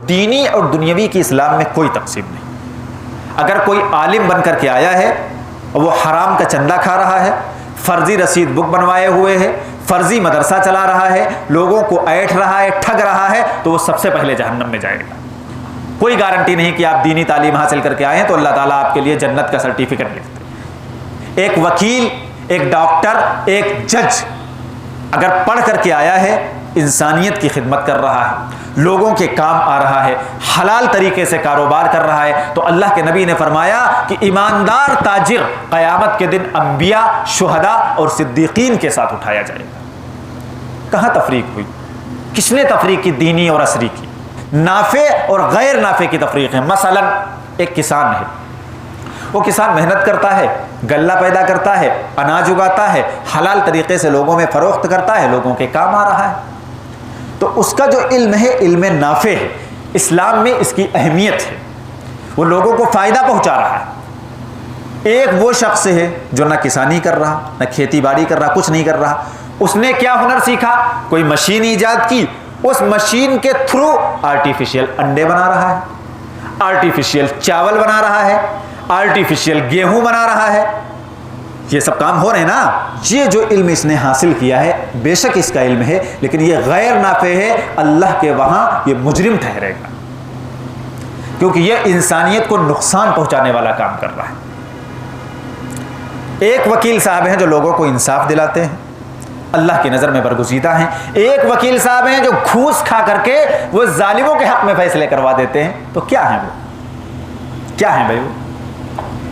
دینی اور دنیاوی کی اسلام میں کوئی تقسیم نہیں۔ اگر کوئی عالم بن کر کے آیا ہے وہ حرام کا چندہ کھا رہا ہے، فرضی رسید بک بنوائے ہوئے ہے، فرضی مدرسہ چلا رہا ہے، لوگوں کو ایٹھ رہا ہے، ٹھگ رہا ہے، تو وہ سب سے پہلے جہنم میں جائے گا۔ کوئی گارنٹی نہیں کہ آپ دینی تعلیم حاصل کر کے آئے ہیں تو اللہ تعالیٰ آپ کے لیے جنت کا سرٹیفکیٹ لکھتے ہیں۔ ایک وکیل، ایک ڈاکٹر، ایک جج اگر پڑھ کر کے آیا ہے، انسانیت کی خدمت کر رہا ہے، لوگوں کے کام آ رہا ہے، حلال طریقے سے کاروبار کر رہا ہے، تو اللہ کے نبی نے فرمایا کہ ایماندار تاجر قیامت کے دن انبیاء، شہداء اور صدیقین کے ساتھ اٹھایا جائے گا۔ کہاں تفریق ہوئی؟ کس نے تفریق کی دینی اور عصری کی؟ نافع اور غیر نافع کی تفریق ہے۔ مثلا ایک کسان ہے، وہ کسان محنت کرتا ہے، غلہ پیدا کرتا ہے، اناج اگاتا ہے، حلال طریقے سے لوگوں میں فروخت کرتا ہے، لوگوں کے کام آ رہا ہے، تو اس کا جو علم ہے علم نافع ہے، اسلام میں اس کی اہمیت ہے، وہ لوگوں کو فائدہ پہنچا رہا ہے۔ ایک وہ شخص ہے جو نہ کسانی کر رہا، نہ کھیتی باڑی کر رہا، کچھ نہیں کر رہا، اس نے کیا ہنر سیکھا؟ کوئی مشین ایجاد کی، اس مشین کے تھرو آرٹیفیشیل انڈے بنا رہا ہے، آرٹیفیشیل چاول بنا رہا ہے، آرٹیفیشیل گیہوں بنا رہا ہے۔ یہ سب کام ہو رہے ہیں نا۔ یہ جو علم اس نے حاصل کیا ہے بے شک اس کا علم ہے، لیکن یہ غیر نافع ہے، اللہ کے وہاں یہ مجرم ٹھہرے گا، کیونکہ یہ انسانیت کو نقصان پہنچانے والا کام کر رہا ہے۔ ایک وکیل صاحب ہیں جو لوگوں کو انصاف دلاتے ہیں، اللہ کی نظر میں برگزیدہ ہیں۔ ایک وکیل صاحب ہیں جو گھوس کھا کر کے وہ ظالموں کے حق میں فیصلے کروا دیتے ہیں، تو کیا ہیں وہ؟ کیا ہیں بھائی وہ؟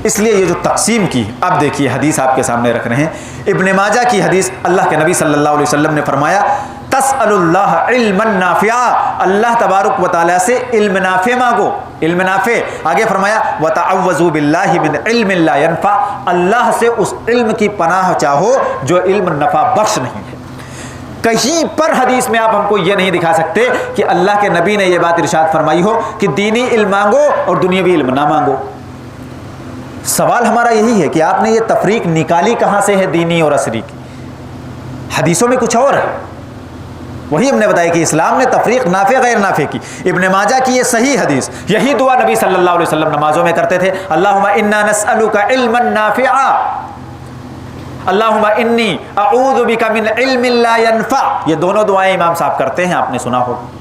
اس لیے یہ جو تقسیم کی، اب دیکھیے حدیث آپ کے سامنے رکھ رہے ہیں، ابن ماجہ کی حدیث، اللہ کے نبی صلی اللہ علیہ وسلم نے فرمایا تسأل اللہ علما نافعا، اللہ تبارک و تعالیٰ سے علم نافع مانگو، علم نافع۔ آگے فرمایا وتعوذوا باللہ من علم لا ينفع، اللہ سے اس علم کی پناہ چاہو جو علم نفع بخش نہیں ہے۔ کہیں پر حدیث میں آپ ہم کو یہ نہیں دکھا سکتے کہ اللہ کے نبی نے یہ بات ارشاد فرمائی ہو کہ دینی علم مانگو اور دنیاوی علم نہ مانگو۔ سوال ہمارا یہی ہے کہ آپ نے یہ تفریق نکالی کہاں سے ہے دینی اور عصری کی؟ حدیثوں میں کچھ اور ہے، وہی ہم نے بتایا کہ اسلام نے تفریق نافع غیر نافع کی۔ ابن ماجہ کی یہ صحیح حدیث، یہی دعا نبی صلی اللہ علیہ وسلم نمازوں میں کرتے تھے، اللہم انا نسألک علما نافعا، اللہم انی اعوذ بک من علم لا ینفع۔ یہ دونوں دعائیں امام صاحب کرتے ہیں، آپ نے سنا ہوگا۔